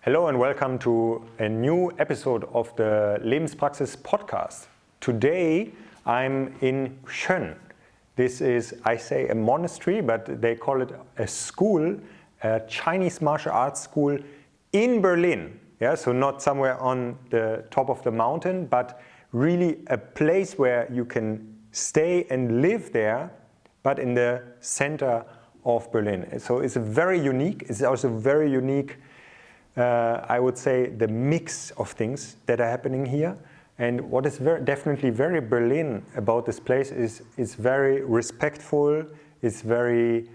Hello and welcome to a new episode of the Lebenspraxis Podcast. Today I'm in Xuan. This is, I say, a monastery, but they call it a school, a Chinese martial arts school in Berlin. Yeah, so not somewhere on the top of the mountain, but really a place where you can stay and live there, but in the center of Berlin. So it's very unique. It's also very unique. I would say the mix of things that are happening here. And what is definitely very Berlin about this place is it's very respectful, it's very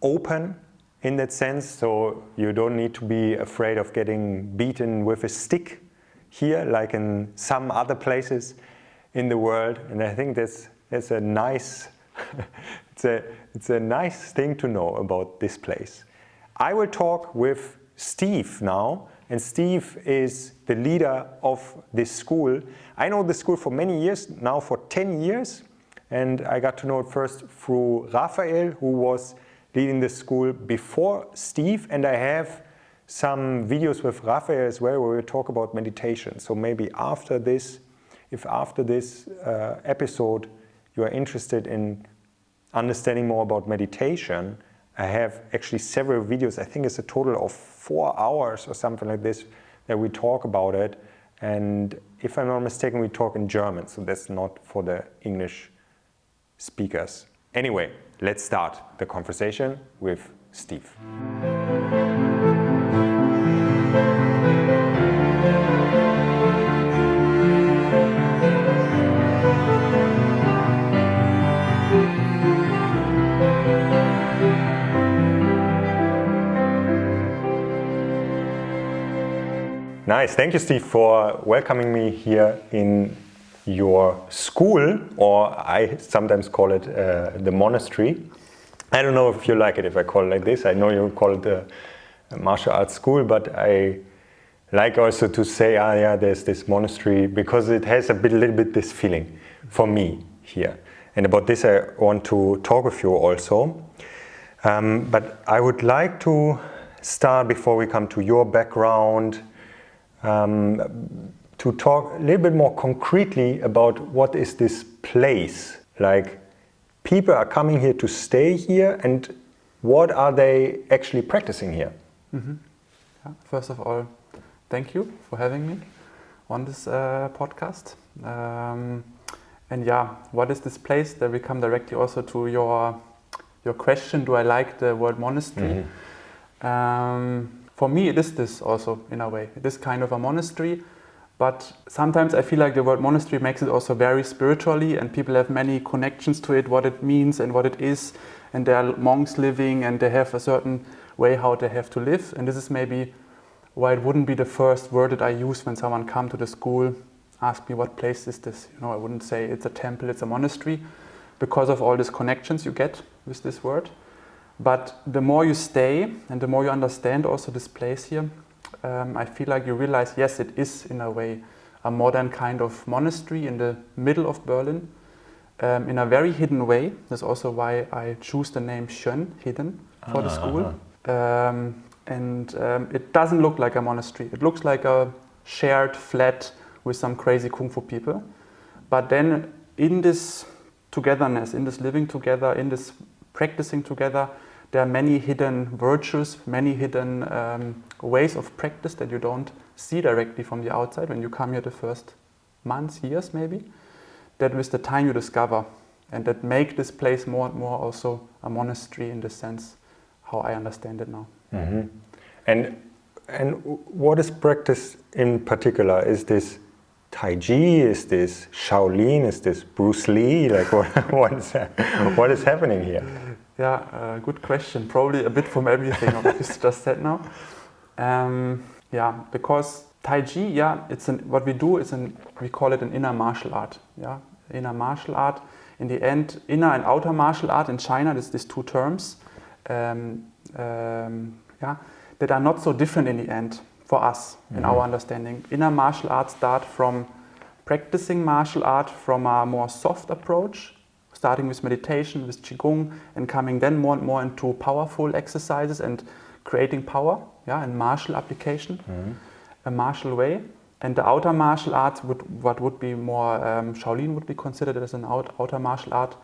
open in that sense, so you don't need to be afraid of getting beaten with a stick here like in some other places in the world. And I think that's a nice it's a nice thing to know about this place. I will talk with Stev now, and Stev is the leader of this school. I know the school for many years, now for 10 years, and I got to know it first through Raphael, who was leading the school before Stev, and I have some videos with Raphael as well where we talk about meditation. So maybe after this, if after this episode you are interested in understanding more about meditation, I have actually several videos. I think it's a total of 4 hours or something like this that we talk about it. And if I'm not mistaken, we talk in German, so that's not for the English speakers. Anyway, let's start the conversation with Stev. Nice, thank you, Stev, for welcoming me here in your school, or I sometimes call it the monastery. I don't know if you like it if I call it like this. I know you call it the martial arts school, but I like also to say, yeah, there's this monastery, because it has a little bit this feeling for me here. And about this I want to talk with you also. But I would like to start, before we come to your background, to talk a little bit more concretely about what is this place. Like, people are coming here to stay here, and what are they actually practicing here? Mm-hmm. Yeah, first of all, thank you for having me on this podcast. And yeah, what is this place? That we come directly also to your question. Do I like the word monastery? Mm-hmm. For me, it is this also, in a way. It is kind of a monastery, but sometimes I feel like the word monastery makes it also very spiritually, and people have many connections to it, what it means and what it is, and there are monks living, and they have a certain way how they have to live. And this is maybe why it wouldn't be the first word that I use when someone comes to the school, ask me what place is this. I wouldn't say it's a temple, it's a monastery, because of all these connections you get with this word. But the more you stay and the more you understand also this place here, I feel like you realize, yes, it is in a way a modern kind of monastery in the middle of Berlin, in a very hidden way. That's also why I choose the name Xuan, hidden, for the school. It doesn't look like a monastery. It looks like a shared flat with some crazy Kung Fu people. But then in this togetherness, in this living together, in this practicing together, there are many hidden virtues, many hidden ways of practice that you don't see directly from the outside when you come here the first months, years maybe, that with the time you discover, and that make this place more and more also a monastery in the sense how I understand it now. Mm-hmm. And what is practice in particular? Is this Tai Chi? Is this Shaolin? Is this Bruce Lee? Like what is happening here? Yeah, good question. Probably a bit from everything of what you just said now. Because Tai Chi, what we do is we call it an inner martial art. Yeah, inner martial art. In the end, inner and outer martial art in China, there's these two terms, that are not so different in the end for us, in our understanding. Inner martial arts start from practicing martial art from a more soft approach, starting with meditation, with Qigong, and coming then more and more into powerful exercises and creating power, and martial application, a martial way. And the outer martial arts, what would be more Shaolin would be considered as an outer martial art,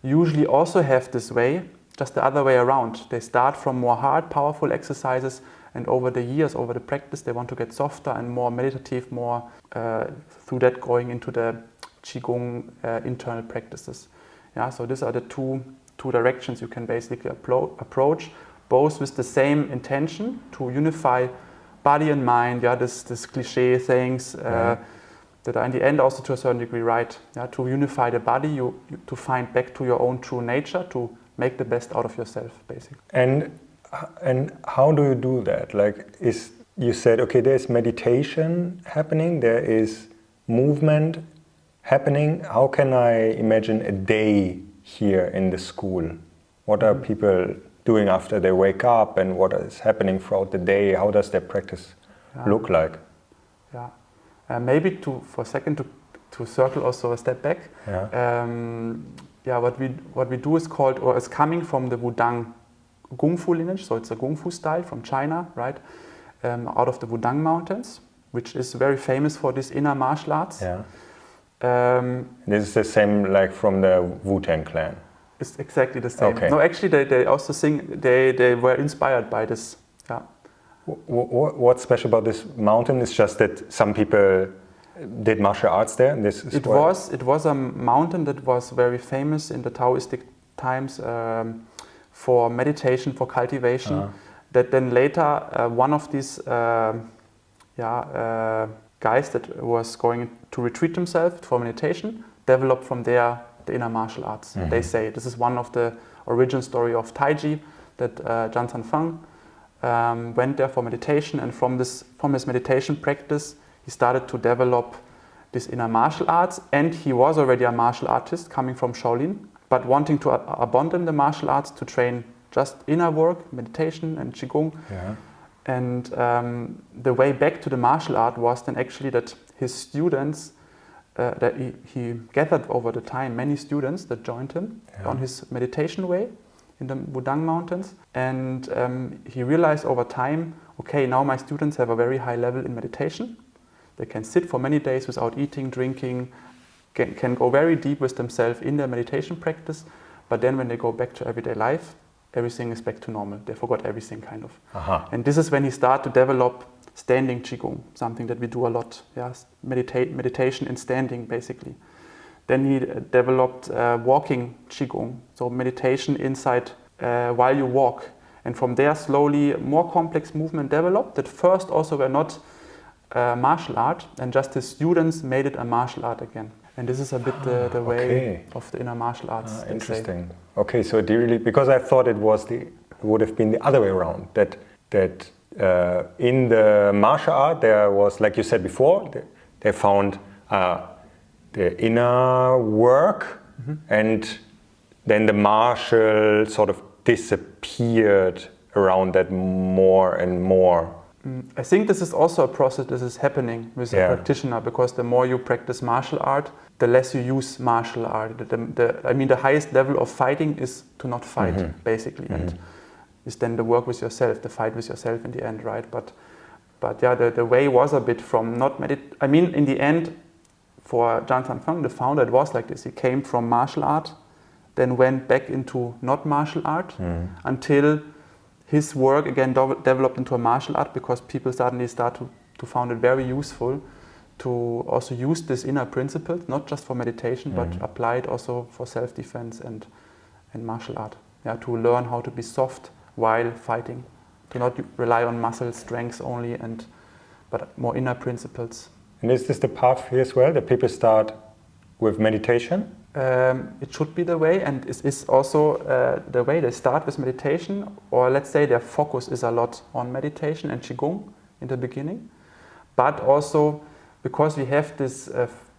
usually also have this way, just the other way around. They start from more hard, powerful exercises, and over the years, over the practice, they want to get softer and more meditative, more through that going into the Qigong internal practices. So these are the two directions you can basically approach, both with the same intention to unify body and mind. This cliche things that are in the end also to a certain degree right. To unify the body, you to find back to your own true nature, to make the best out of yourself, basically. And how do you do that? You said, okay, there's meditation happening, there is movement happening. How can I imagine a day here in the school? What are people doing after they wake up, and what is happening throughout the day? How does their practice look like? Maybe for a second to circle also a step back. What we do is called, or is coming from the Wudang Gong Fu lineage. So it's a Gong Fu style from China, right? Out of the Wudang mountains, which is very famous for this inner martial arts. This is the same like from the Wu-Tang clan. It's exactly the same. Okay. No, actually they also they were inspired by this. What's special about this mountain is just that some people did martial arts there. And it was a mountain that was very famous in the Taoistic times for meditation, for cultivation. That then later one of these guys that was going to retreat himself for meditation developed from there the inner martial arts. They say this is one of the origin story of Taiji, that Zhan Sanfeng went there for meditation, and from his meditation practice he started to develop this inner martial arts. And he was already a martial artist coming from Shaolin, but wanting to abandon the martial arts to train just inner work, meditation and Qigong. And the way back to the martial art was then actually that his students, that he gathered over the time many students that joined him on his meditation way in the Wudang mountains. And he realized over time, okay, now my students have a very high level in meditation. They can sit for many days without eating, drinking, can go very deep with themselves in their meditation practice. But then when they go back to everyday life, everything is back to normal. They forgot everything kind of. And this is when he started to develop standing Qigong, something that we do a lot. Meditation in standing, basically. Then he developed walking Qigong, so meditation inside while you walk. And from there, slowly, more complex movement developed that first also were not martial art, and just his students made it a martial art again. And this is a bit the way of the inner martial arts. Interesting. Okay, so because I thought it would have been the other way around, that in the martial art there was, like you said before, they found the inner work, and then the martial sort of disappeared around that more and more. I think this is also a process that is happening with a practitioner, because the more you practice martial art, the less you use martial art. The highest level of fighting is to not fight, basically, and is then the work with yourself, the fight with yourself in the end, right? But the way was a bit from not in the end, for Zhan Sanfeng, the founder, it was like this. He came from martial art, then went back into not martial art until his work again developed into a martial art, because people suddenly start to find it very useful to also use this inner principles, not just for meditation, but apply it also for self-defense and martial art. To learn how to be soft while fighting, to not rely on muscle strength only, but more inner principles. And is this the path here as well, that people start with meditation? It should be the way, and it is also the way they start with meditation, or let's say their focus is a lot on meditation and Qigong in the beginning, but also because we have this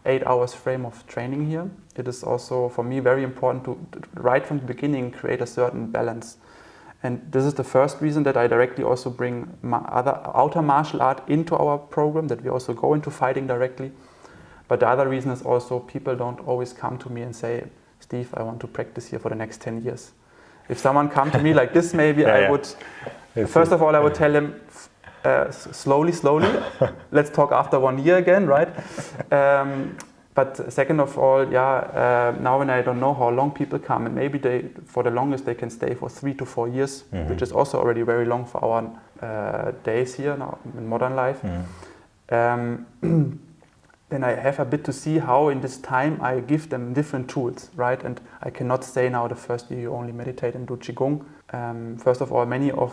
8 hours frame of training here, it is also for me very important to right from the beginning create a certain balance. And this is the first reason that I directly also bring other outer martial art into our program, that we also go into fighting directly. But the other reason is also people don't always come to me and say, Steve, I want to practice here for the next 10 years. If someone come to me like this, maybe I would First of all, I would tell him slowly. Let's talk after 1 year again, right? But second of all, now when I don't know how long people come, and maybe for the longest they can stay for 3 to 4 years, which is also already very long for our days here now in modern life. Then I have a bit to see how in this time I give them different tools, right? And I cannot say now the first year you only meditate and do Qigong. First of all, many of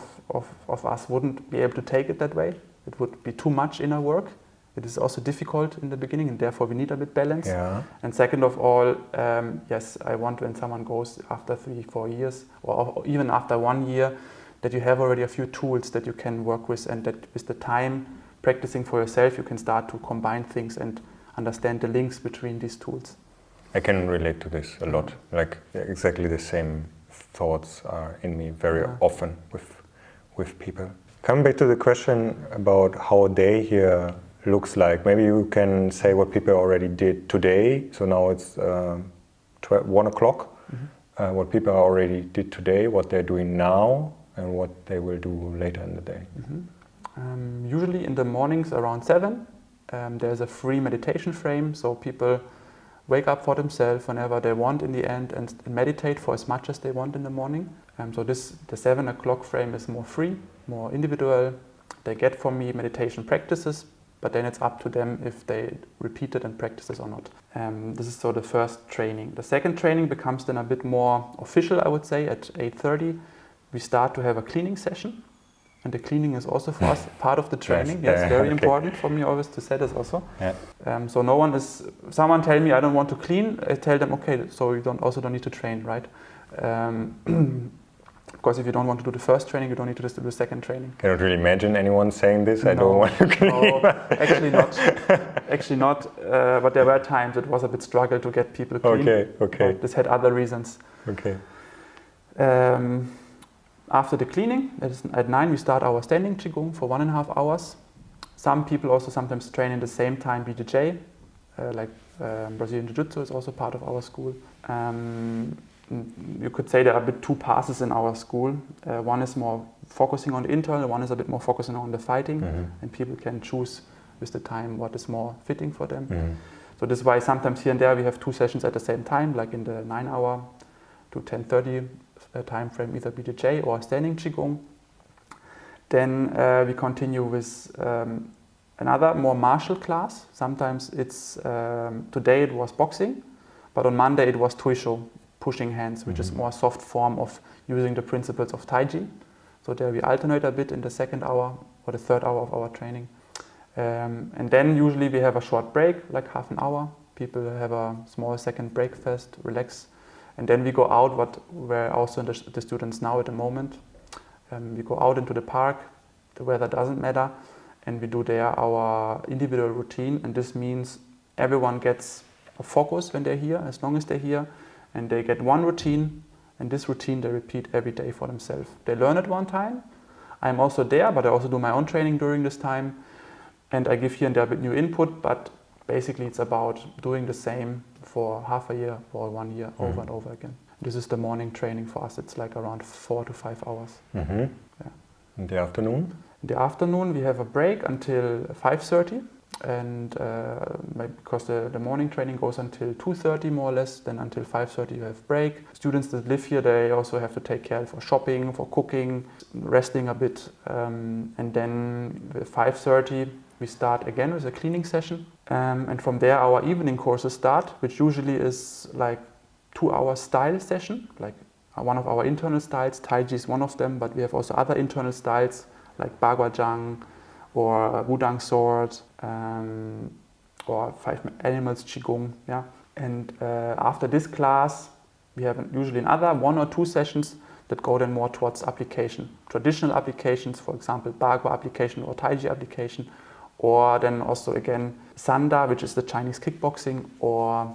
us wouldn't be able to take it that way. It would be too much inner work. It is also difficult in the beginning, and therefore we need a bit balance. Yeah. And second of all, yes, I want when someone goes after 3-4 years, or even after 1 year, that you have already a few tools that you can work with, and that with the time practicing for yourself, you can start to combine things and understand the links between these tools. I can relate to this a lot. Like exactly the same thoughts are in me very often with people. Coming back to the question about how a day here looks like, maybe you can say what people already did today. So now it's 1 o'clock. What people already did today, what they're doing now, and what they will do later in the day. Usually in the mornings around 7, there's a free meditation frame, so people wake up for themselves whenever they want in the end and meditate for as much as they want in the morning. So the 7 o'clock frame is more free, more individual. They get from me meditation practices, but then it's up to them if they repeat it and practice it or not. This is so the first training. The second training becomes then a bit more official, I would say. At 8:30 we start to have a cleaning session. And the cleaning is also for us part of the training. Yes, very important for me always to say this also. So someone tell me I don't want to clean, I tell them, okay, so you don't need to train, right? Because if you don't want to do the first training, you don't need to do the second training. Cannot really imagine anyone saying this, I don't want to clean. No, actually not. But there were times it was a bit struggle to get people clean. Okay. But this had other reasons. Okay. After the cleaning, at 9 we start our standing Qigong for 1.5 hours. Some people also sometimes train in the same time BJJ, Brazilian Jiu-Jitsu is also part of our school. You could say there are a bit 2 passes in our school. One is more focusing on the internal, one is a bit more focusing on the fighting, and people can choose with the time what is more fitting for them. So this is why sometimes here and there we have 2 sessions at the same time, like in the 9 hour to 10:30 time frame, either BJJ or standing Qigong. Then we continue with another more martial class. Sometimes today it was boxing, but on Monday it was Tuisho, pushing hands, which is more soft form of using the principles of Taiji. So there we alternate a bit in the 2nd hour or the 3rd hour of our training. And then usually we have a short break, like half an hour. People have a small second breakfast, relax. And then we go out, where also the students now at the moment. We go out into the park, the weather doesn't matter, and we do there our individual routine. And this means everyone gets a focus when they're here, as long as they're here, and they get one routine, and this routine they repeat every day for themselves. They learn it one time. I'm also there, but I also do my own training during this time, and I give here and there a bit new input, but basically it's about doing the same for half a year or 1 year over and over again. This is the morning training for us. It's like around 4 to 5 hours. In the afternoon? In the afternoon we have a break until 5:30, and because the morning training goes until 2:30 more or less, then until 5:30 you have break. Students that live here, they also have to take care for shopping, for cooking, resting a bit, and then at 5:30 we start again with a cleaning session, and from there our evening courses start, which usually is like 2 hour style session, like one of our internal styles. Taiji is one of them, but we have also other internal styles like Baguazhang or Wudang sword, or 5 animals Qigong. And after this class we have usually another 1 or 2 sessions that go then more towards application, traditional applications, for example Bagua application or Taiji application, or then also again Sanda, which is the Chinese kickboxing, or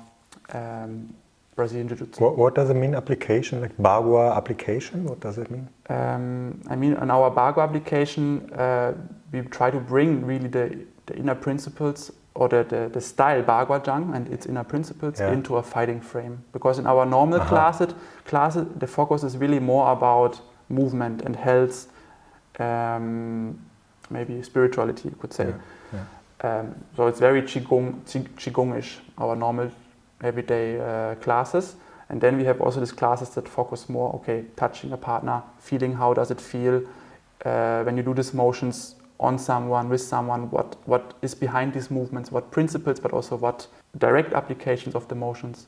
Brazilian Jiu-Jitsu. What does it mean, application? Like Bagua application? What does it mean? In our Bagua application, we try to bring really the inner principles, or the style Baguazhang and its inner principles into a fighting frame. Because in our normal classes, the focus is really more about movement and health maybe spirituality, you could say. Yeah. So it's very Qigong-ish, our normal everyday classes. And then we have also these classes that focus more, okay, touching a partner, feeling how does it feel when you do these motions on someone, with someone, what is behind these movements, what principles, but also what direct applications of the motions,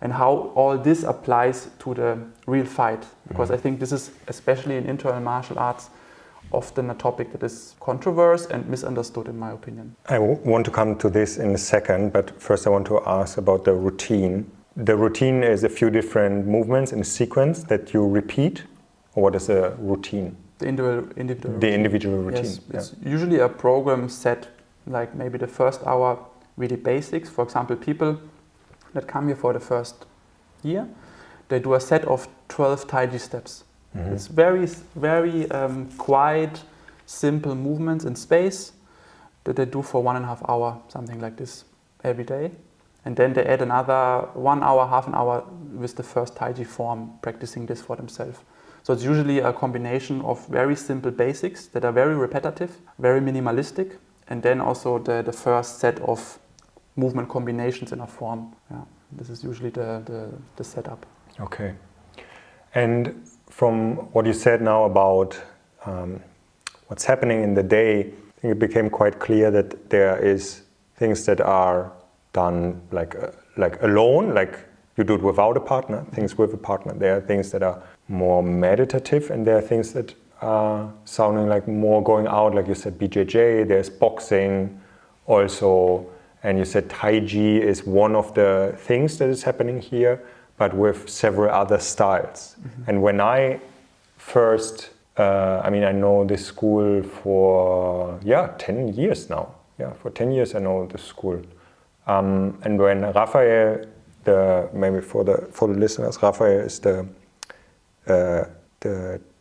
and how all this applies to the real fight. Because I think this is, especially in internal martial arts, often a topic that is controversial and misunderstood, in my opinion. I want to come to this in a second, but first I want to ask about the routine. The routine is a few different movements in a sequence that you repeat, or what is a routine? The individual routine. Yes, it's usually a program set, like maybe the first hour, really basics. For example, people that come here for the first year, they do a set of 12 Taiji steps. It's very, very quiet, simple movements in space that they do for 1.5 hours, something like this, every day. And then they add another 1 hour, half an hour with the first Taiji form, practicing this for themselves. So it's usually a combination of very simple basics that are very repetitive, very minimalistic, and then also the first set of movement combinations in a form. Yeah, this is usually the setup. Okay. And from what you said now about what's happening in the day, I think it became quite clear that there is things that are done like alone, like you do it without a partner, things with a partner. There are things that are more meditative, and there are things that are sounding like more going out, like you said, BJJ, there's boxing also, and you said Taiji is one of the things that is happening here, but with several other styles. And when I first, I know this school for 10 years now. Yeah, for 10 years I know this school. And when Raphael, maybe for the listeners, Raphael is the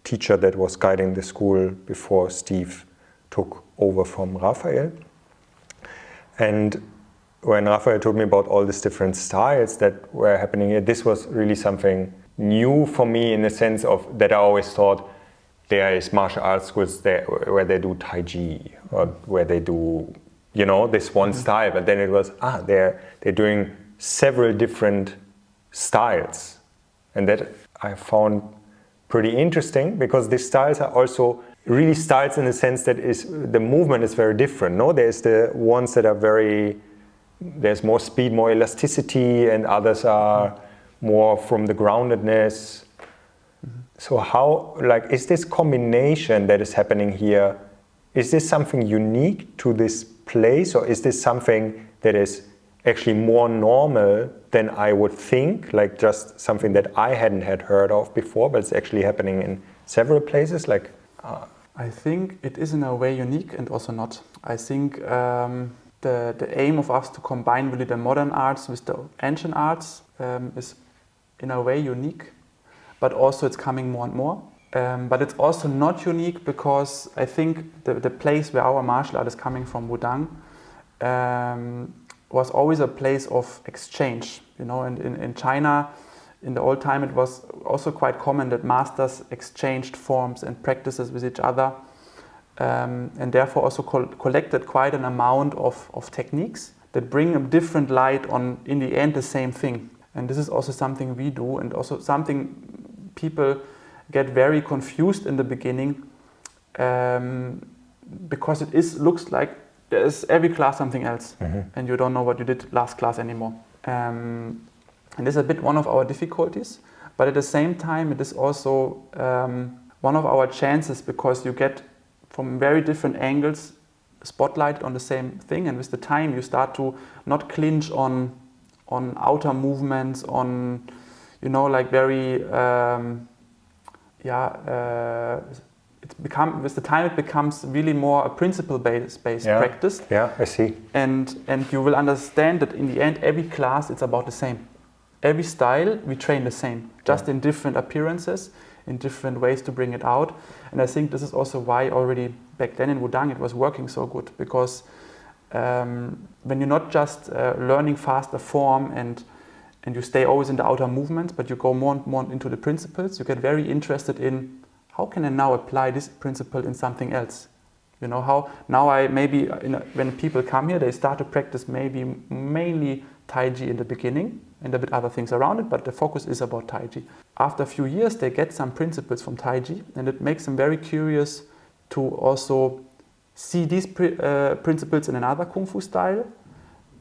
teacher that was guiding the school before Stev took over from Raphael. And when Raphael told me about all these different styles that were happening here, this was really something new for me, in the sense of that I always thought there is martial arts schools there where they do Taiji, or where they do, this one style, but then it was, they're doing several different styles. And that I found pretty interesting, because these styles are also really styles in the sense that the movement is very different. No, there's the ones that are there's more speed, more elasticity, and others are more from the groundedness. So how, is this combination that is happening here, is this something unique to this place, or is this something that is actually more normal than I would think, like just something that I hadn't heard of before, but it's actually happening in several places? I think it is in a way unique and also not. I think the aim of us to combine really the modern arts with the ancient arts is in a way unique, but also it's coming more and more. But it's also not unique, because I think the place where our martial art is coming from, Wudang, was always a place of exchange. And in China, in the old time, it was also quite common that masters exchanged forms and practices with each other, and therefore also collected quite an amount of techniques that bring a different light on, in the end, the same thing. And this is also something we do, and also something people get very confused in the beginning, because it looks like there's every class something else, and you don't know what you did last class anymore. And this is a bit one of our difficulties, but at the same time it is also one of our chances, because you get from very different angles spotlight on the same thing, and with the time you start to not clinch on outer movements, on very with the time it becomes really more a principle-based practice. Yeah, I see. And you will understand that in the end, every class, it's about the same. Every style, we train the same, just in different appearances, in different ways to bring it out. And I think this is also why already back then in Wudang it was working so good, because when you're not just learning faster form and you stay always in the outer movements, but you go more and more into the principles, you get very interested in how can I now apply this principle in something else? You know, how now I maybe, when people come here, they start to practice maybe mainly Tai Chi in the beginning and a bit other things around it, but the focus is about Tai Chi. After a few years, they get some principles from Tai Chi, and it makes them very curious to also see these principles in another Kung Fu style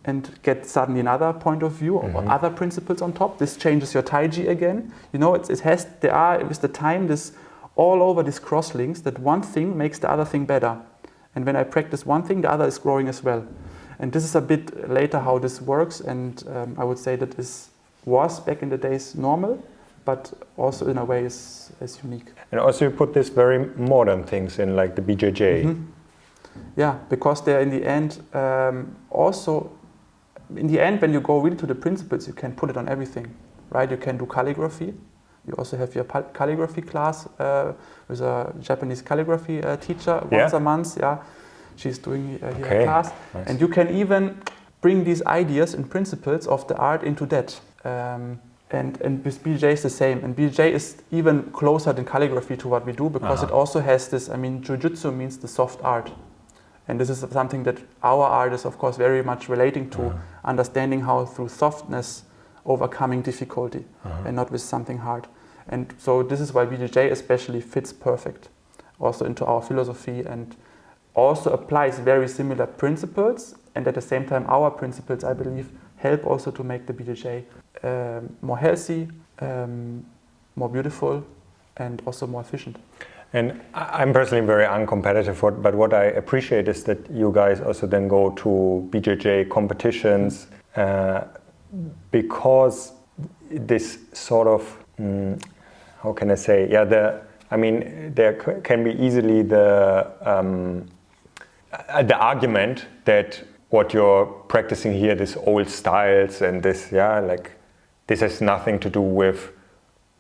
and get suddenly another point of view or other principles on top. This changes your Tai Chi again. You know, there are with the time this all over these cross links that one thing makes the other thing better. And when I practice one thing, the other is growing as well. And this is a bit later how this works, and I would say that this was back in the days normal, but also in a way is unique. And also you put this very modern things in, like the BJJ. Mm-hmm. Yeah, because they're in the end also, in the end when you go really to the principles, you can put it on everything, right? You can do calligraphy. You also have your calligraphy class with a Japanese calligraphy teacher once a month. Yeah, she's doing here a class. Nice. And you can even bring these ideas and principles of the art into that. And with BJJ is the same. And BJJ is even closer than calligraphy to what we do because it also has this, I mean, Jiu-Jitsu means the soft art. And this is something that our art is, of course, very much relating to, understanding how through softness overcoming difficulty and not with something hard. And so this is why BJJ especially fits perfect also into our philosophy and also applies very similar principles, and at the same time our principles, I believe, help also to make the BJJ more healthy, more beautiful, and also more efficient. And I'm personally very uncompetitive, but what I appreciate is that you guys also then go to BJJ competitions because this sort of, how can I say, there can be easily the argument that what you're practicing here, this old styles and this, this has nothing to do with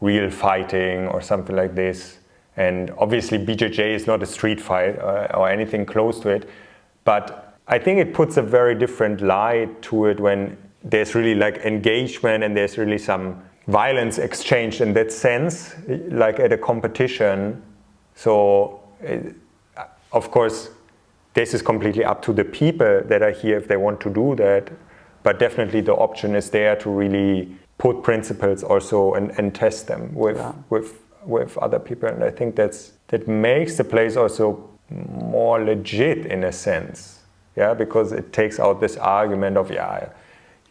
real fighting or something like this. And obviously BJJ is not a street fight or anything close to it, but I think it puts a very different light to it when there's really like engagement and there's really some violence exchanged in that sense, like at a competition. So of course this is completely up to the people that are here if they want to do that, but definitely the option is there to really put principles also and test them with other people. And I think that makes the place also more legit in a sense, because it takes out this argument of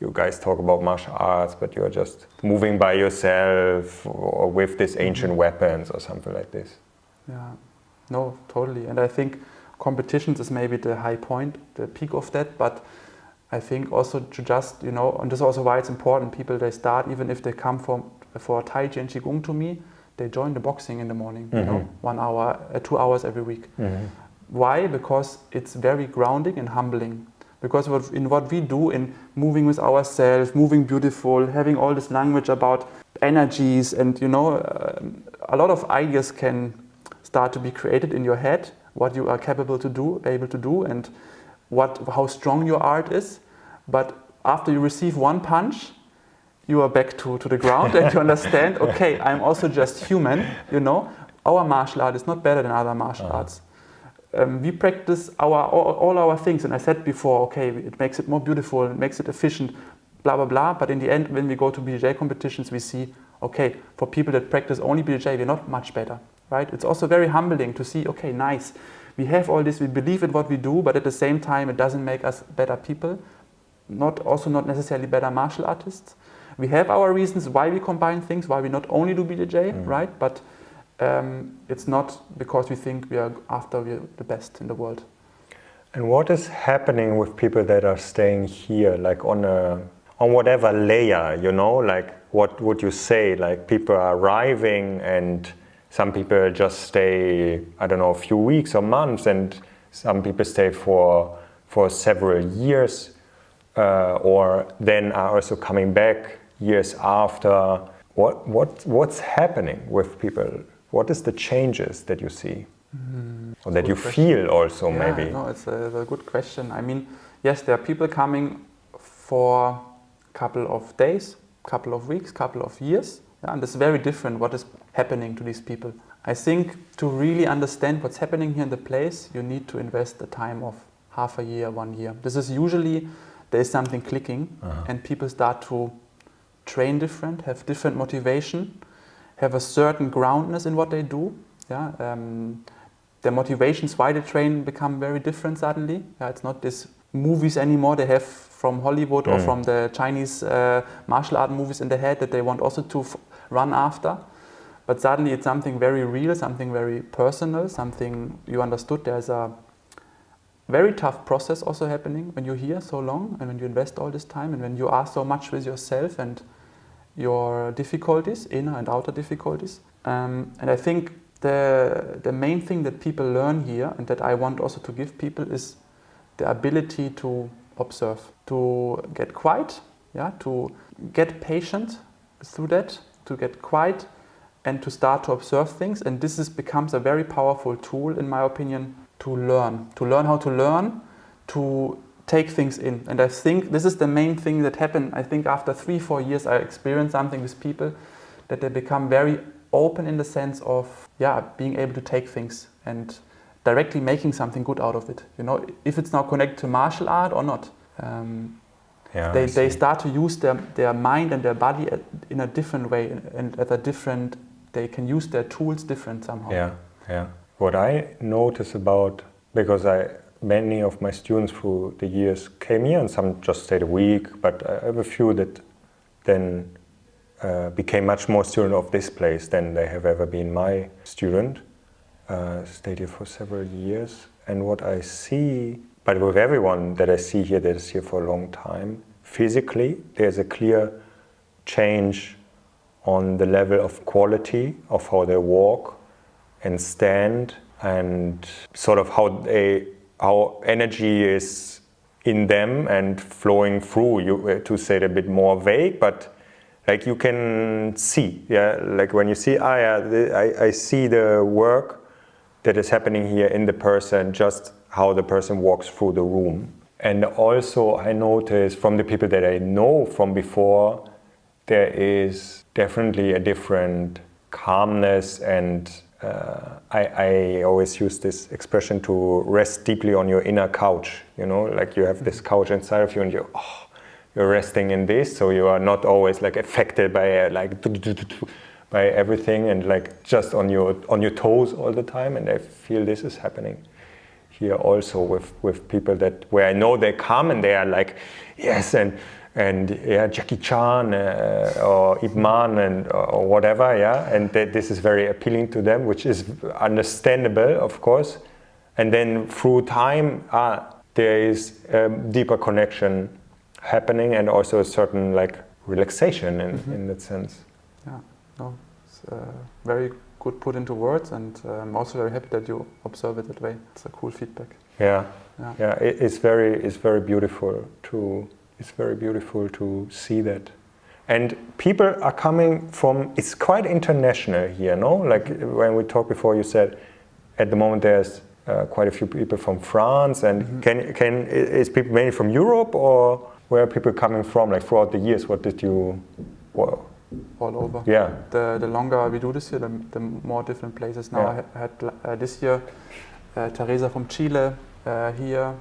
you guys talk about martial arts, but you're just moving by yourself or with these ancient weapons or something like this. Yeah, no, totally. And I think competitions is maybe the high point, the peak of that, but I think also to just, and this is also why it's important, people, they start, even if they come for Tai Chi and Qigong to me, they join the boxing in the morning, 1 hour, 2 hours every week. Why? Because it's very grounding and humbling. Because in what we do in moving with ourselves, moving beautiful, having all this language about energies and, a lot of ideas can start to be created in your head, what you are able to do and how strong your art is. But after you receive one punch, you are back to the ground and you understand, okay, I'm also just human, Our martial art is not better than other martial arts. We practice all our things, and I said before, okay, it makes it more beautiful, it makes it efficient, blah, blah, blah. But in the end, when we go to BJJ competitions, we see, okay, for people that practice only BJJ, we're not much better, right? It's also very humbling to see, okay, nice. We have all this, we believe in what we do, but at the same time, it doesn't make us better people, not necessarily better martial artists. We have our reasons why we combine things, why we not only do BJJ, right? But it's not because we think we're the best in the world. And what is happening with people that are staying here, like on whatever layer, like what would you say? Like people are arriving and some people just stay, I don't know, a few weeks or months, and some people stay for several years, or then are also coming back years after. What's happening with people? What is the changes that you see? Or that you feel also, maybe? No, it's a good question. I mean, yes, there are people coming for a couple of days, couple of weeks, couple of years. And it's very different what is happening to these people. I think to really understand what's happening here in the place, you need to invest the time of half a year, 1 year. This is usually, there is something clicking and people start to train different, have different motivation, have a certain groundness in what they do. Yeah, their motivations why they train become very different suddenly. Yeah, it's not this movies anymore they have from Hollywood or from the Chinese martial art movies in their head that they want also to run after. But suddenly it's something very real, something very personal, something you understood. There's a very tough process also happening when you're here so long and when you invest all this time and when you are so much with yourself and your difficulties, inner and outer difficulties. And I think the main thing that people learn here and that I want also to give people is the ability to observe, to get quiet, yeah, to get patient through that, to get quiet and to start to observe things. And this becomes a very powerful tool, in my opinion, to learn how to learn, to take things in. And I think this is the main thing that happened. I think after 3-4 years, I experienced something with people that they become very open in the sense of, yeah, being able to take things and directly making something good out of it. You know, if it's now connected to martial art or not. They start to use their mind and their body in a different way and they can use their tools different somehow. Yeah. What I notice about, because many of my students through the years came here and some just stayed a week, but I have a few that then became much more student of this place than they have ever been my student. Stayed here for several years. And what I see, but with everyone that I see here that is here for a long time, physically there's a clear change on the level of quality of how they walk and stand and sort of how energy is in them and flowing through. You to say it a bit more vague, but like you can see, like when you see, I see the work that is happening here in the person, just how the person walks through the room. And also I notice from the people that I know from before, there is definitely a different calmness and I always use this expression to rest deeply on your inner couch, you know, like you have this couch inside of you and you're resting in this, so you are not always like affected by by everything and like just on your toes all the time. And I feel this is happening here also with people that where I know they come and they are like yes and Jackie Chan or Ip Man or whatever, and this is very appealing to them, which is understandable, of course. And then through time, there is a deeper connection happening and also a certain like relaxation in that sense. Yeah, no, it's very good put into words, and I'm also very happy that you observe it that way. It's a cool feedback. Yeah. It's very beautiful to. It's very beautiful to see that. And people are coming from, it's quite international here, no? Like when we talked before, you said at the moment there's quite a few people from France, and is people mainly from Europe, or where are people coming from? Like throughout the years, what did you? Well, all over. Yeah. The longer we do this here, the more different places. Now I had this year Teresa from Chile here.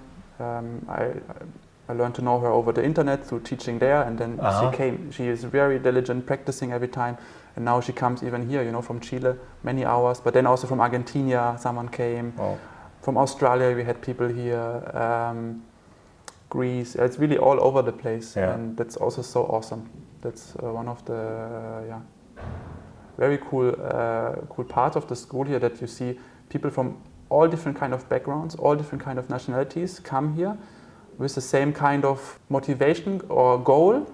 I learned to know her over the internet through teaching there, and then she came. She is very diligent, practicing every time, and now she comes even here, you know, from Chile, many hours. But then also from Argentina, someone came. Oh. From Australia, we had people here. Greece. It's really all over the place, and that's also so awesome. That's one of the very cool parts of the school here, that you see people from all different kind of backgrounds, all different kind of nationalities come here with the same kind of motivation or goal,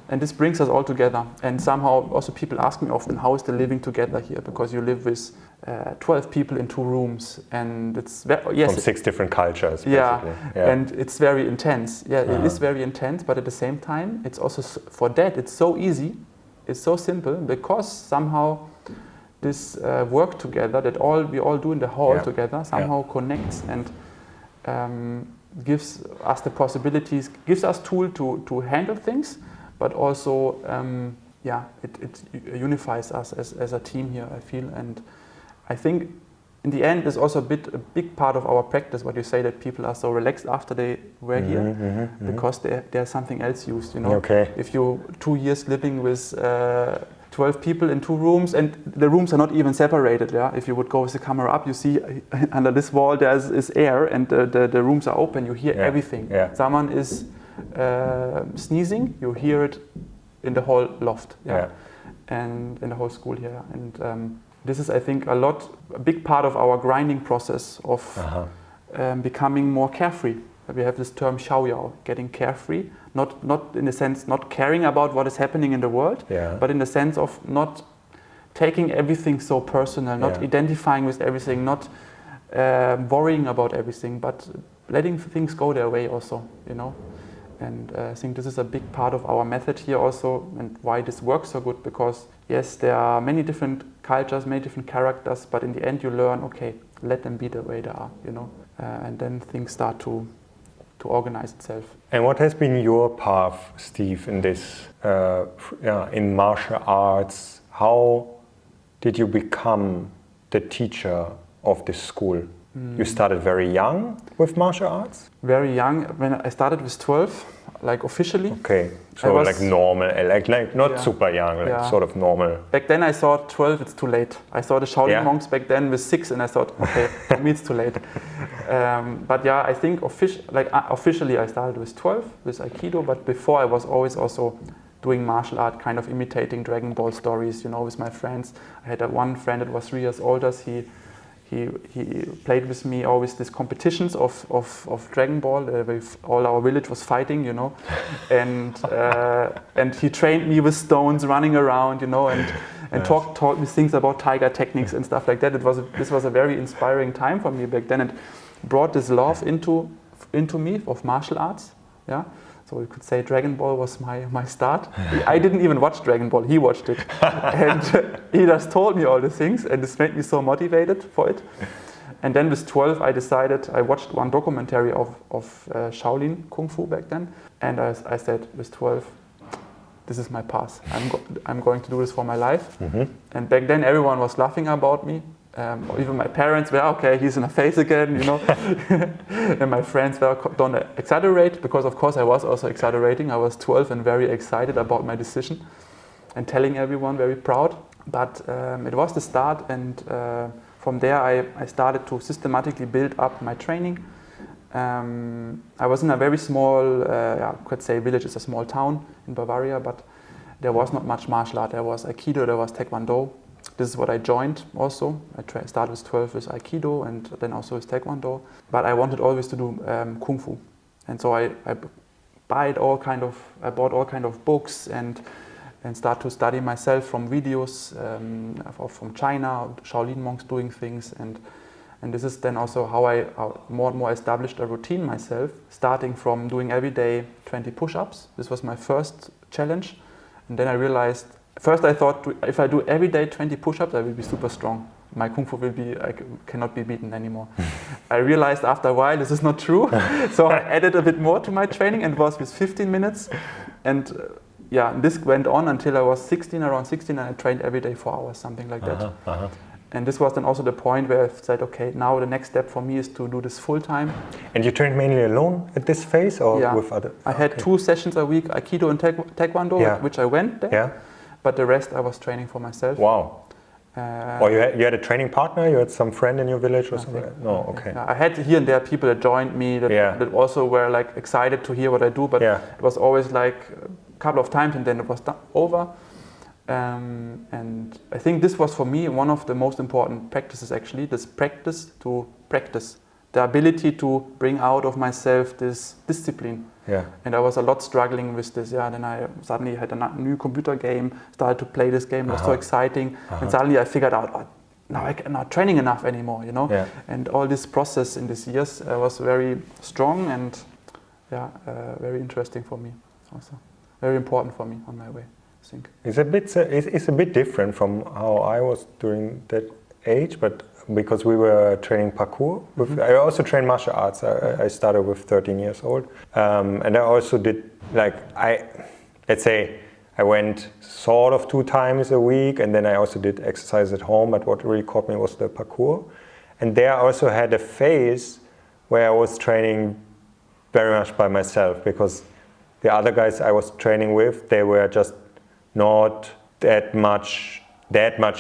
and this brings us all together. And somehow also people ask me often, how is the living together here? Because you live with 12 people in 2 rooms, and it's from 6 different cultures. Basically. And it's very intense. It is very intense, but at the same time, it's also for that it's so easy, it's so simple, because somehow this work together that we all do in the hall together somehow connects and gives us the possibilities, gives us tool to handle things, but also it unifies us as a team here, I feel. And I think in the end, it's also a big part of our practice. What you say that people are so relaxed after they were here, because there's something else used. You know, if you 2 years living with 12 people in 2 rooms, and the rooms are not even separated. Yeah, if you would go with the camera up, you see under this wall is air, and the rooms are open. You hear everything. Yeah. Someone is sneezing, you hear it in the whole loft. Yeah. And in the whole school here. And this is, I think, a big part of our grinding process of becoming more carefree. We have this term xiaoyao, getting carefree, not in the sense not caring about what is happening in the world, but in the sense of not taking everything so personal, not identifying with everything, not worrying about everything, but letting things go their way also, you know. And I think this is a big part of our method here also, and why this works so good, because yes, there are many different cultures, many different characters, but in the end you learn, okay, let them be the way they are, you know, and then things start to organize itself. And what has been your path, Steve, in this, in martial arts? How did you become the teacher of this school? You started very young with martial arts? Very young. When I started with 12, like officially. Okay, so like normal, like not super young, like sort of normal. Back then I thought 12, it's too late. I saw the Shaolin monks back then with 6, and I thought, okay, for me it's too late. But yeah, I think officially I started with 12 with Aikido, but before I was always also doing martial art, kind of imitating Dragon Ball stories, you know, with my friends. I had one friend that was 3 years older. He played with me always these competitions of Dragon Ball. All our village was fighting, you know, and he trained me with stones, running around, you know, and taught me things about tiger techniques and stuff like that. This was a very inspiring time for me back then, and brought this love into me of martial arts. Yeah. So you could say Dragon Ball was my start. I didn't even watch Dragon Ball, he watched it. And he just told me all the things, and this made me so motivated for it. And then with 12 I decided, I watched one documentary of Shaolin Kung Fu back then, and I said with 12, this is my path. I'm going to do this for my life. And back then everyone was laughing about me. Even my parents were, okay, he's in a phase again, you know. And my friends were, don't exaggerate, because of course I was also exaggerating. I was 12 and very excited about my decision and telling everyone, very proud. But it was the start, and from there I started to systematically build up my training. I was in a very small, could say village, is a small town in Bavaria, but there was not much martial art. There was Aikido, there was Taekwondo. This is what I joined also. I started with 12 with Aikido, and then also with Taekwondo. But I wanted always to do Kung Fu. And so I bought all kind of books and start to study myself from videos from China, Shaolin monks doing things. And this is then also how I more and more established a routine myself, starting from doing every day 20 push-ups. This was my first challenge. And then I realized, first I thought, if I do every day 20 push-ups, I will be super strong. My Kung Fu I cannot be beaten anymore. I realized after a while this is not true. So I added a bit more to my training, and was with 15 minutes. And this went on until I was around 16, and I trained every day 4 hours, something like that. And this was then also the point where I said, okay, now the next step for me is to do this full time. And you trained mainly alone at this phase, or with other? I had 2 sessions a week, Aikido and Taekwondo, which I went there. But the rest I was training for myself. Wow. Or you had a training partner? You had some friend in your village or something? No, okay. I had here and there people that joined me that also were like excited to hear what I do, but it was always like a couple of times and then it was over. And I think this was for me one of the most important practices actually, this practice to practice. The ability to bring out of myself this discipline. And I was a lot struggling with this. Then I suddenly had a new computer game, started to play this game, it was so exciting. And suddenly I figured out, now I'm not training enough anymore, you know. And all this process in these years was very strong and very interesting for me also. Very important for me on my way, I think. It's a bit different from how I was during that age, but because we were training parkour. I also trained martial arts. I started with 13 years old. And I also did, I I went sort of 2 times a week, and then I also did exercise at home, but what really caught me was the parkour. And there I also had a phase where I was training very much by myself, because the other guys I was training with, they were just not that much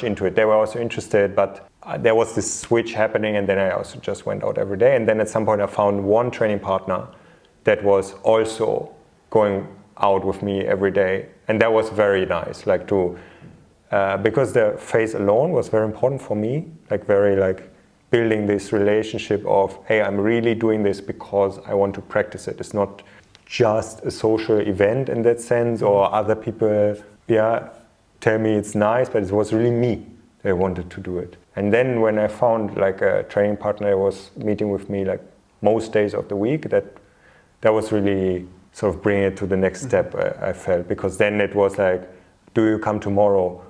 into it. They were also interested, but there was this switch happening, and then I also just went out every day. And then at some point I found one training partner that was also going out with me every day, and that was very nice. Like because the phase alone was very important for me, building this relationship of, hey, I'm really doing this because I want to practice it. It's not just a social event in that sense, or other people, tell me it's nice, but it was really me that wanted to do it. And then when I found like a training partner that was meeting with me like most days of the week, that was really sort of bringing it to the next step, I felt, because then it was like, do you come tomorrow?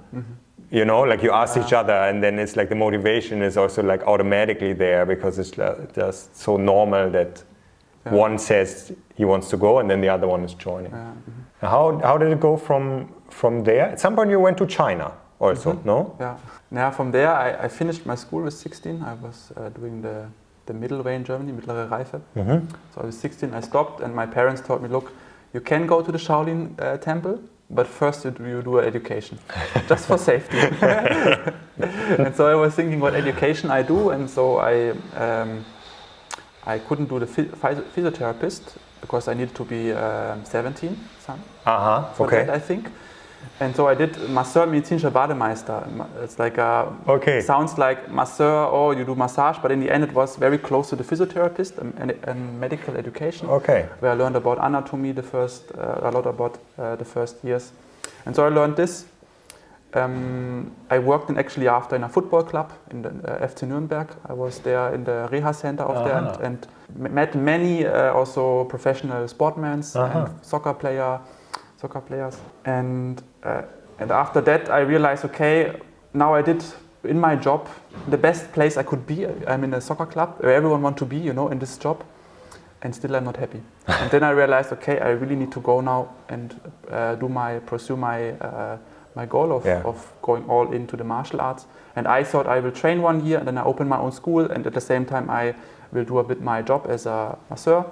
You know, like you ask each other, and then it's like the motivation is also like automatically there, because it's just so normal that one says he wants to go and then the other one is joining. How did it go from there? At some point you went to China also, no? Yeah, from there I finished my school with 16. I was doing the middle way in Germany, mittlere Reife. So I was 16, I stopped, and my parents told me, look, you can go to the Shaolin temple, but first you do education, just for safety. And so I was thinking what education I do, and so I couldn't do the physiotherapist because I needed to be 17, for that, I think. And so I did Masseur medizinischer Bademeister. It's like sounds like masseur, or you do massage, but in the end it was very close to the physiotherapist and medical education, where I learned about anatomy a lot about the first years. And so I learned this. I worked after in a football club in the FC Nürnberg. I was there in the Reha center of there and met many also professional sportmen and soccer players. And after that I realized, okay, now I did in my job the best place I could be. I'm in a soccer club where everyone wants to be, in this job, and still I'm not happy. And then I realized, okay, I really need to go now and pursue my goal of going all into the martial arts. And I thought I will train 1 year, and then I open my own school, and at the same time I will do a bit my job as a masseur.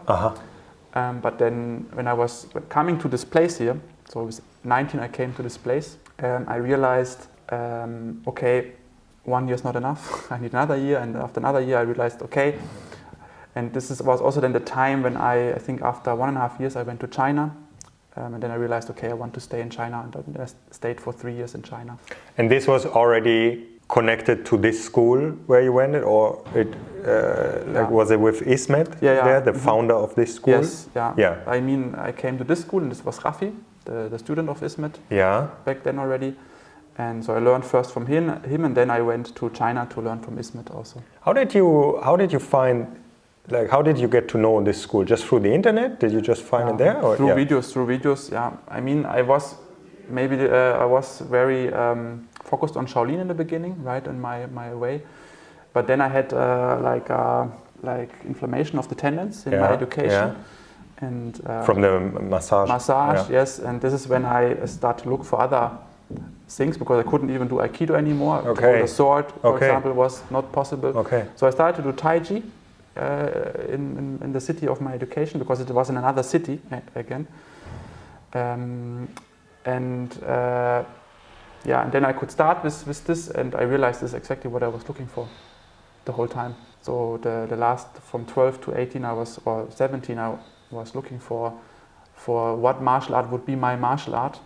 But then when I was coming to this place here, so I was 19, I came to this place, I realized, okay, 1 year is not enough. I need another year, and after another year I realized, okay. And was also then the time when I think after 1.5 years I went to China. And then I realized, okay, I want to stay in China, and I stayed for 3 years in China. And this was already connected to this school where you went, or was it with Ismet, the founder of this school? Yes, I mean, I came to this school, and this was Rafi, the student of Ismet, back then already. And so I learned first from him, and then I went to China to learn from Ismet also. How did you find? How did you get to know this school? Just through the internet? Did you just find it there? Or? Through videos, yeah. I mean, I was very focused on Shaolin in the beginning, right, in my way. But then I had inflammation of the tendons in my education. And from the massage. Yes. And this is when I start to look for other things, because I couldn't even do Aikido anymore. The sword, for example, was not possible. So I started to do Tai Chi. In the city of my education, because it was in another city again, and then I could start with this, and I realized this is exactly what I was looking for the whole time. So the last, from 12 to 18 or 17 I was looking for what martial art would be my martial art.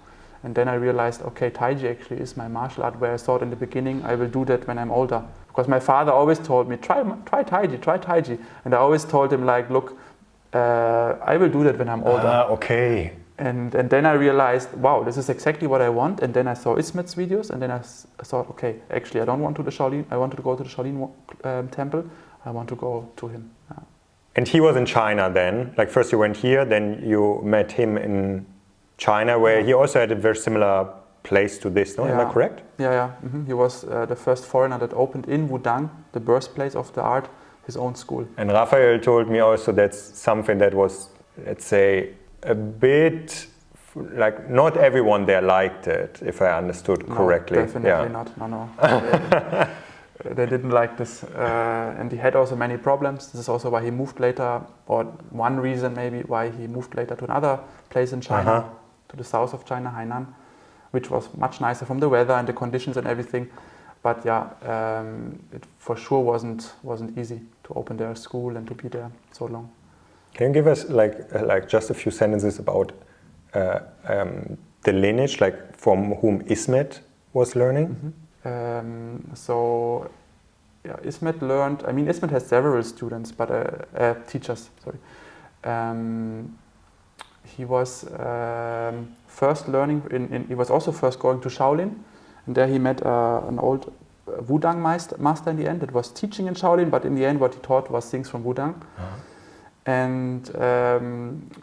And then I realized, okay, Tai Chi actually is my martial art, where I thought in the beginning I will do that when I'm older. Because my father always told me, try Tai Chi. And I always told him, like, look, I will do that when I'm older. And then I realized, wow, this is exactly what I want. And then I saw Ismet's videos, and then I thought, okay, actually I don't want to the Shaolin. I wanted to go to the Shaolin temple. I want to go to him. And he was in China then? Like first you went here, then you met him in China, where he also had a very similar place to this, no? Am I correct? Yeah. He was the first foreigner that opened in Wudang, the birthplace of the art, his own school. And Raphael told me also that's something that was, let's say, a bit like not everyone there liked it, if I understood correctly. No, definitely not. No. They didn't like this, and he had also many problems. This is also why he moved later, or one reason maybe why he moved later to another place in China, to the south of China, Hainan, which was much nicer from the weather and the conditions and everything. But it for sure wasn't easy to open their school and to be there so long. Can you give us like just a few sentences about the lineage, like from whom Ismet was learning? Mm-hmm. Ismet learned. I mean, Ismet has several students, but teachers. Sorry. He was first learning he was also first going to Shaolin, and there he met an old Wudang master in the end. That was teaching in Shaolin, but in the end, what he taught was things from Wudang. And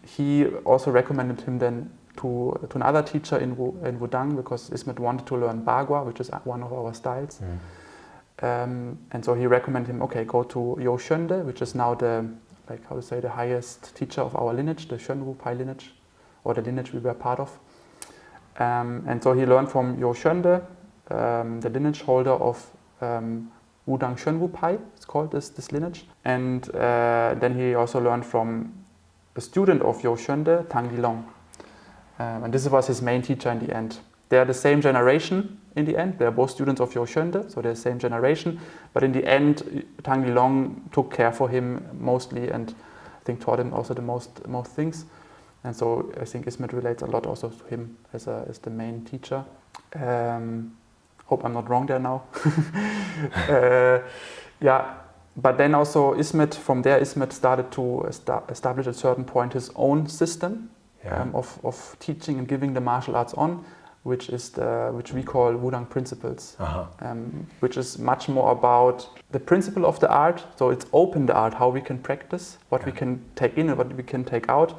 he also recommended him then to another teacher in Wudang, because Ismet wanted to learn Bagua, which is one of our styles. And so he recommended him, okay, go to Yo Shunde, which is now the highest teacher of our lineage, the Xuan Pai lineage, or the lineage we were part of. And so he learned from Yo Shunde, the lineage holder of Wudang Xuan Pai, it's called this lineage. And then he also learned from a student of Yo Shunde, Tang Dilong. And this was his main teacher in the end. They are the same generation in the end. They are both students of Yo Shunde, so they're the same generation. But in the end, Tang Dilong took care for him mostly, and I think taught him also the most things. And so I think Ismet relates a lot also to him as the main teacher. Hope I'm not wrong there now. But then also Ismet started to establish at a certain point his own system of teaching and giving the martial arts on, which we call Wudang principles, which is much more about the principle of the art. So it's open the art, how we can practice, what we can take in and what we can take out.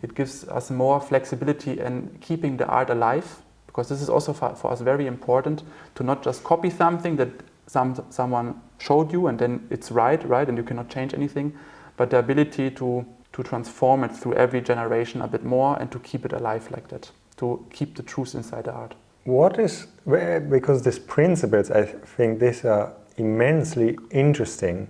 It gives us more flexibility in keeping the art alive, because this is also for us very important to not just copy something that someone showed you and then it's right, and you cannot change anything, but the ability to transform it through every generation a bit more and to keep it alive like that, to keep the truth inside the art. Because these principles, I think these are immensely interesting.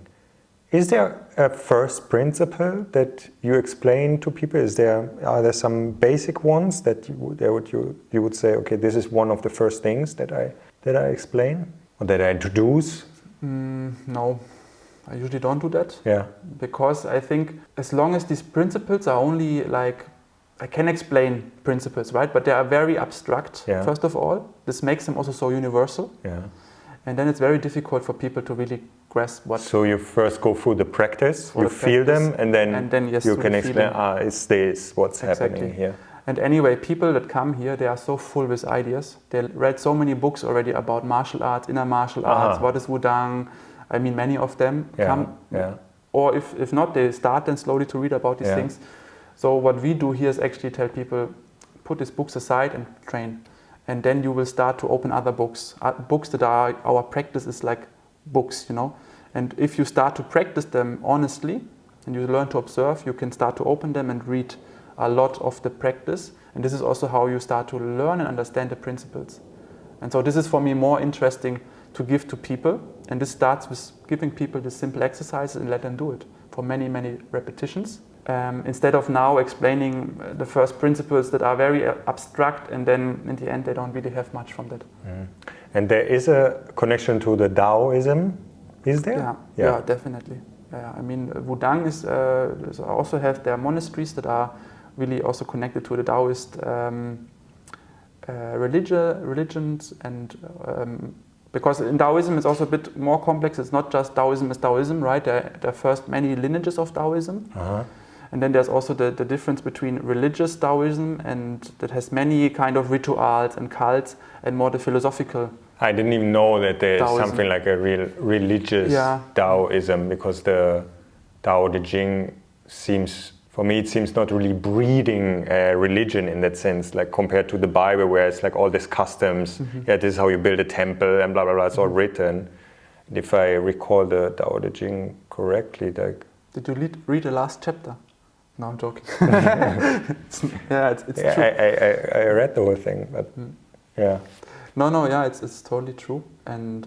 Is there a first principle that you explain to people? Are there some basic ones that you would say, okay, this is one of the first things that I explain or that I introduce? No, I usually don't do that. Yeah. Because I think as long as these principles are only like, I can explain principles, right? But they are very abstract, first of all. This makes them also so universal. Yeah. And then it's very difficult for people to really grasp what... So you first go through the practice, you feel them, and then you can explain, it's this, what's happening here. And anyway, people that come here, they are so full with ideas. They read so many books already about martial arts, inner martial arts, what is Wudang. I mean, many of them come. Yeah. Or if not, they start then slowly to read about these things. So what we do here is actually tell people, put these books aside and train. And then you will start to open other books. Books that are, our practice is like books, And if you start to practice them honestly, and you learn to observe, you can start to open them and read a lot of the practice. And this is also how you start to learn and understand the principles. And so this is for me more interesting to give to people. And this starts with giving people the simple exercises and let them do it for many, many repetitions. Instead of now explaining the first principles that are very abstract, and then in the end they don't really have much from that. And there is a connection to the Daoism, is there? Yeah, definitely. I mean, Wudang also have their monasteries that are really also connected to the Daoist religions, and because in Daoism it's also a bit more complex. It's not just Daoism is Daoism, right? There are first many lineages of Daoism. And then there's also the difference between religious Daoism, and that has many kind of rituals and cults, and more the philosophical. I didn't even know that there is Daoism. Something like a real religious Daoism, because the Tao Te Ching seems not really breeding a religion in that sense, like compared to the Bible, where it's like all these customs. This is how you build a temple and blah blah blah. It's all written. And if I recall the Tao Te Ching correctly, did you read the last chapter? No, I'm joking. It's true. I read the whole thing, but yeah. No, it's totally true. And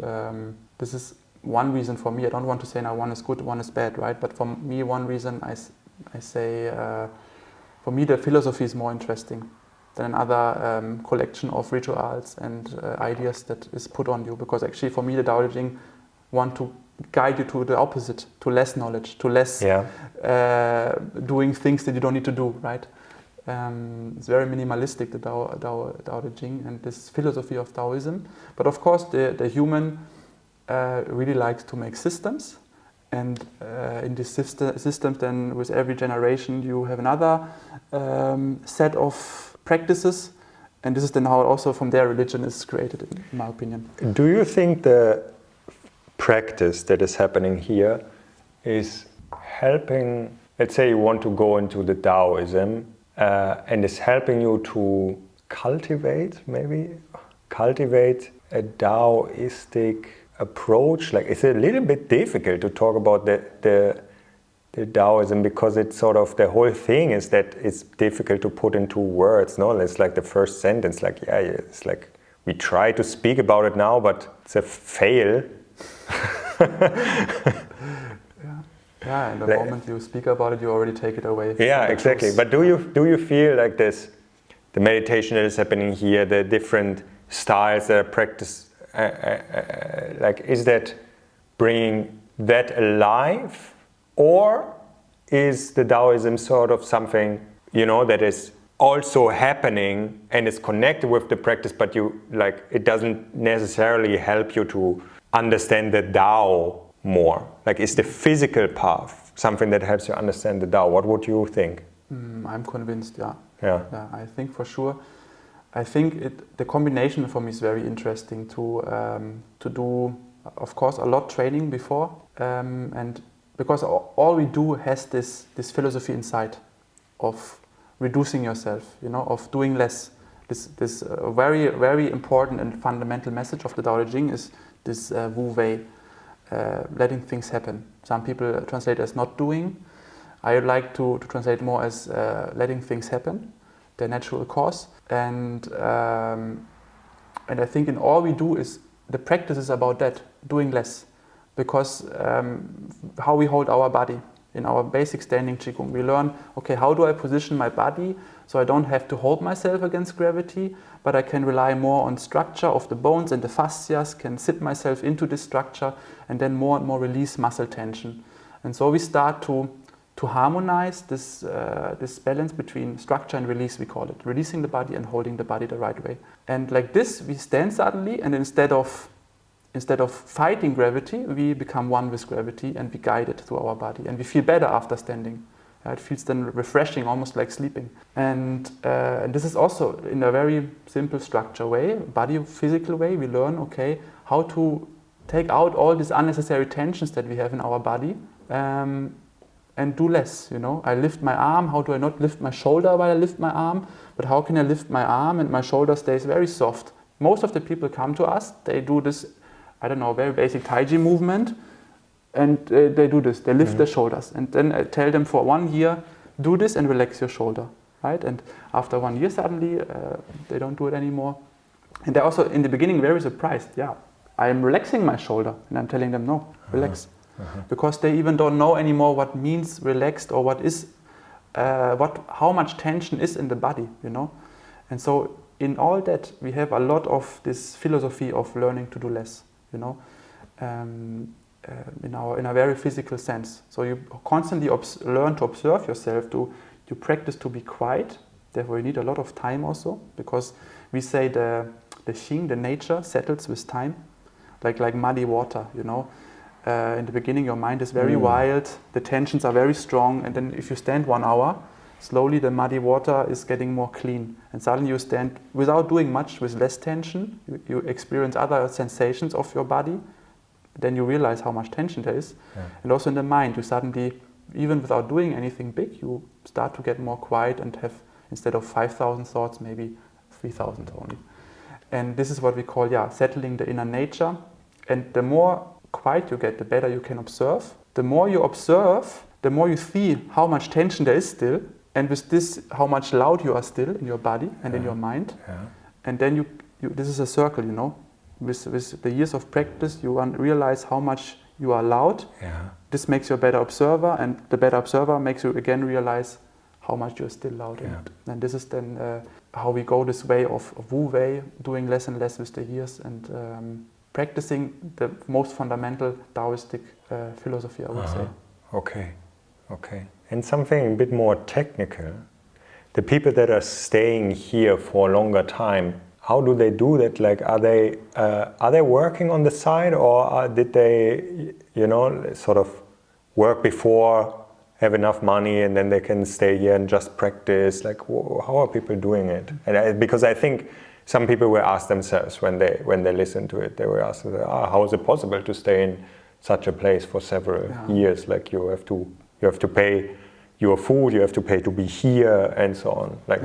this is one reason for me. I don't want to say now one is good, one is bad, right? But for me, one reason I say, for me, the philosophy is more interesting than another collection of rituals and ideas that is put on you. Because actually, for me, the Daoism want to guide you to the opposite, to less knowledge, to less doing things that you don't need to do, right? It's very minimalistic, the Dao De Jing and this philosophy of Daoism. But of course, the human really likes to make systems. And in these systems, then with every generation, you have another set of practices. And this is then how also from their religion is created, in my opinion. Do you think the practice that is happening here is helping, let's say you want to go into the Daoism, and is helping you to cultivate a Daoistic approach? Like, it's a little bit difficult to talk about the Daoism, because it's sort of, the whole thing is that it's difficult to put into words, no? It's like the first sentence, like, it's like, we try to speak about it now, but it's a fail. And the moment you speak about it, you already take it away. Yeah, exactly. But do you feel like this, the meditation that is happening here, the different styles that are practiced, like, is that bringing that alive, or is the Daoism sort of something, that is also happening and is connected with the practice, but it doesn't necessarily help you to understand the Dao more? Like, is the physical path something that helps you understand the Dao? What would you think? I'm convinced, yeah. Yeah, I think for sure. I think the combination for me is very interesting to do, of course, a lot training before, and because all we do has this philosophy inside of reducing yourself, of doing less. This very, very important and fundamental message of the Dao De Jing is this Wu Wei, letting things happen. Some people translate as not doing. I would like to translate more as letting things happen, their natural course. And I think in all we do is, the practice is about that, doing less. Because how we hold our body. In our basic standing Qigong, we learn, okay, how do I position my body so I don't have to hold myself against gravity, but I can rely more on structure of the bones and the fascias, can sit myself into this structure, and then more and more release muscle tension. And so we start to harmonize this balance between structure and release, we call it. Releasing the body and holding the body the right way. And like this, we stand suddenly, and instead of fighting gravity, we become one with gravity, and we guide it through our body. And we feel better after standing. It feels then refreshing, almost like sleeping. And this is also in a very simple structure way, body physical way, we learn, okay, how to take out all these unnecessary tensions that we have in our body, and do less, I lift my arm, how do I not lift my shoulder while I lift my arm? But how can I lift my arm and my shoulder stays very soft? Most of the people come to us, they do this, very basic Tai Chi movement, and they do this, they lift their shoulders. And then I tell them for 1 year, do this and relax your shoulder, right? And after 1 year, suddenly, they don't do it anymore. And they're also, in the beginning, very surprised. Yeah, I'm relaxing my shoulder, and I'm telling them, no, relax. Because they even don't know anymore what means relaxed, or what is, how much tension is in the body, And so in all that, we have a lot of this philosophy of learning to do less, in a very physical sense. So you constantly learn to observe yourself, you practice to be quiet. Therefore, you need a lot of time also, because we say the Xing, the nature, settles with time, like muddy water, In the beginning, your mind is very wild, the tensions are very strong, and then if you stand 1 hour, slowly the muddy water is getting more clean, and suddenly you stand without doing much, with less tension. You experience other sensations of your body, then you realize how much tension there is. And also in the mind, you suddenly, even without doing anything big, you start to get more quiet and have, instead of 5,000 thoughts, maybe 3,000 only. And this is what we call, settling the inner nature. And the more quiet you get, the better you can observe. The more you observe, the more you see how much tension there is still, and with this, how much loud you are still in your body and in your mind. And then you this is a circle, you know. With the years of practice, you realize how much you are loud. This makes you a better observer, and the better observer makes you again realize how much you're still loud. And this is then how we go this way of Wu way, doing less and less with the years, and practicing the most fundamental Taoistic philosophy, I would say. Okay. And something a bit more technical. The people that are staying here for a longer time, how do they do that? Like, are they working on the side, or did they, sort of work before, have enough money, and then they can stay here and just practice? Like, how are people doing it? And because I think some people will ask themselves when they listen to it, they will ask, how is it possible to stay in such a place for several years? Like, you have to pay your food, you have to pay to be here, and so on. Like,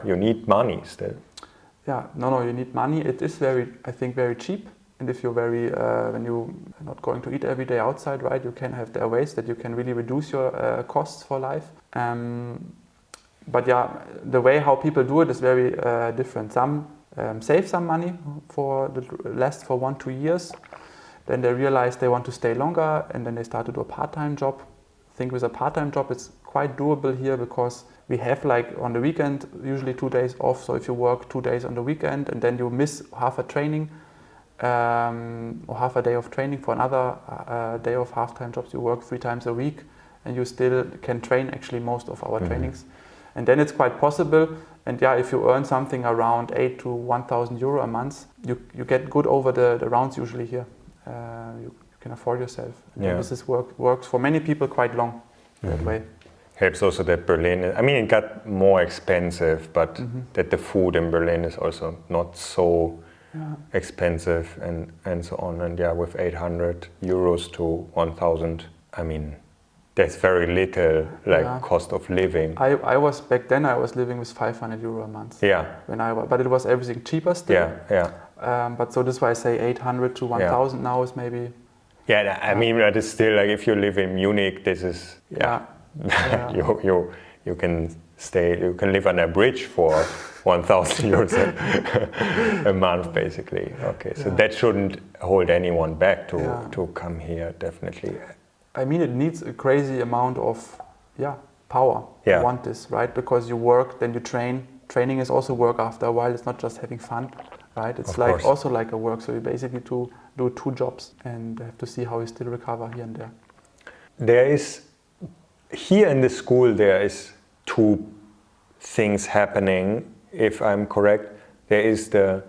you need money still. You need money. It is I think very cheap. And if you're when you're not going to eat every day outside, right, you can have there ways that you can really reduce your costs for life. But the way how people do it is very different. Some save some money last for 1-2 years. Then they realize they want to stay longer, and then they start to do a part-time job. I think with a part-time job, it's quite doable here, because we have, like, on the weekend, usually 2 days off. So if you work 2 days on the weekend and then you miss half a training, or half a day of training for another day of half-time jobs, you work 3 times a week, and you still can train actually most of our trainings. And then it's quite possible. And if you earn something around 8 to 1,000 euro a month, you get good over the rounds usually here. You can afford yourself. And this works for many people quite long that way. Helps also that Berlin, it got more expensive, but that the food in Berlin is also not so expensive, and so on. And with 800 euros to 1,000, there's very little cost of living. I was back then, I was living with 500 euro a month. But it was everything cheaper still. But so this is why I say 800 to 1,000 now is maybe. That is still, like, if you live in Munich, this is you can stay, you can live on a bridge for 1,000 euros a month, basically. Okay, so that shouldn't hold anyone back to come here, definitely. It needs a crazy amount of power to want this, right? Because you work, then you train. Training is also work after a while. It's not just having fun, right? It's also like a work. So you basically do 2 jobs, and have to see how you still recover here and there. There is, here in the school, there is 2 things happening, if I'm correct. There is the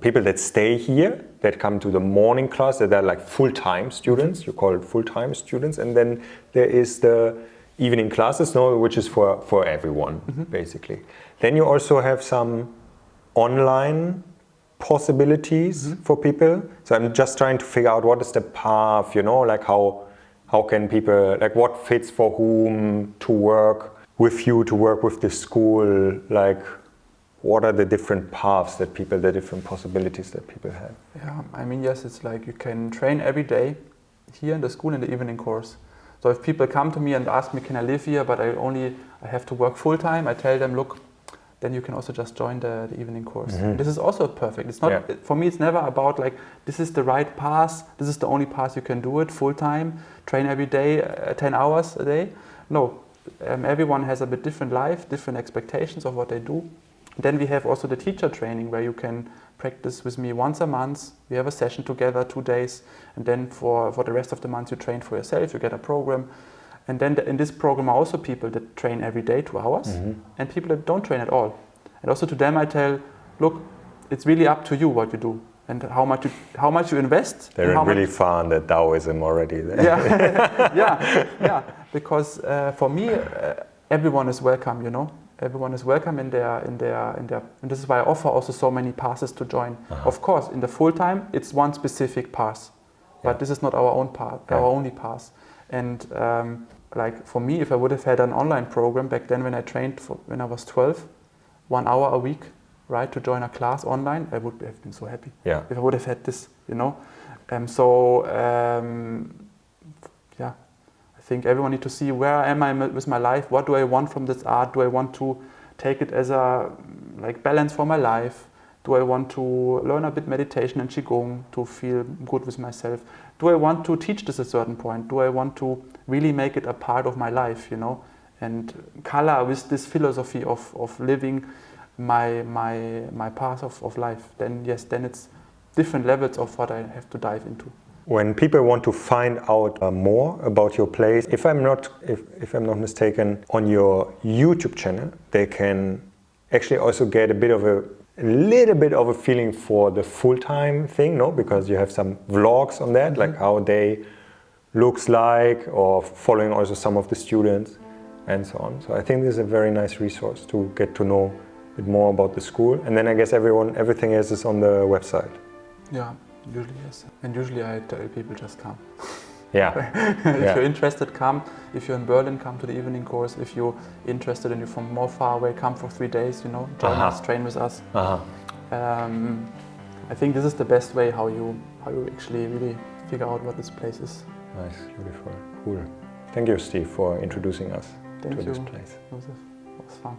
people that stay here, that come to the morning class, that are like full-time students. You call it full-time students. And then there is the evening classes, which is for everyone, basically. Then you also have some online possibilities for people. So I'm just trying to figure out what is the path, like how can people, like, what fits for whom to work with you, to work with the school, like, what are the different paths that people, the different possibilities that people have? Yes, it's like you can train every day here in the school in the evening course. So if people come to me and ask me, can I live here, but I have to work full time, I tell them, look, then you can also just join the evening course. This is also perfect. It's not, for me, it's never about like, this is the right path, this is the only path you can do it full time, train every day, 10 hours a day. No, everyone has a bit different life, different expectations of what they do. Then we have also the teacher training, where you can practice with me once a month. We have a session together, 2 days, and then for the rest of the month you train for yourself, you get a program. And then in this program are also people that train every day, 2 hours, and people that don't train at all. And also to them I tell, look, it's really up to you what you do and how much you invest. They're really far on the Daoism already. Because for me, everyone is welcome, Everyone is welcome in their, and this is why I offer also so many passes to join. Of course, in the full time, it's one specific pass, but this is not our own path, our only pass. And like for me, if I would have had an online program back then when I trained when I was 12, 1 hour a week, right, to join a class online, I would have been so happy. If I would have had this, think everyone needs to see where am I with my life, what do I want from this art, do I want to take it as a like balance for my life, do I want to learn a bit meditation and Qigong to feel good with myself, do I want to teach this at a certain point, do I want to really make it a part of my life, you know, and color with this philosophy of living my path of life, then yes, then it's different levels of what I have to dive into. When people want to find out more about your place, if I'm not mistaken, on your YouTube channel, they can actually also get a little bit of a feeling for the full-time thing, no? Because you have some vlogs on that, like how day looks like, or following also some of the students and so on. So I think this is a very nice resource to get to know a bit more about the school. And then I guess everything else is on the website. Yeah. Usually yes, and usually I tell people just come. Yeah. If you're interested, come. If you're in Berlin, come to the evening course. If you're interested and you're from more far away, come for 3 days. You know, join us, train with us. I think this is the best way how you actually really figure out what this place is. Nice, beautiful, cool. Thank you, Steve, for introducing us to this place. It was fun.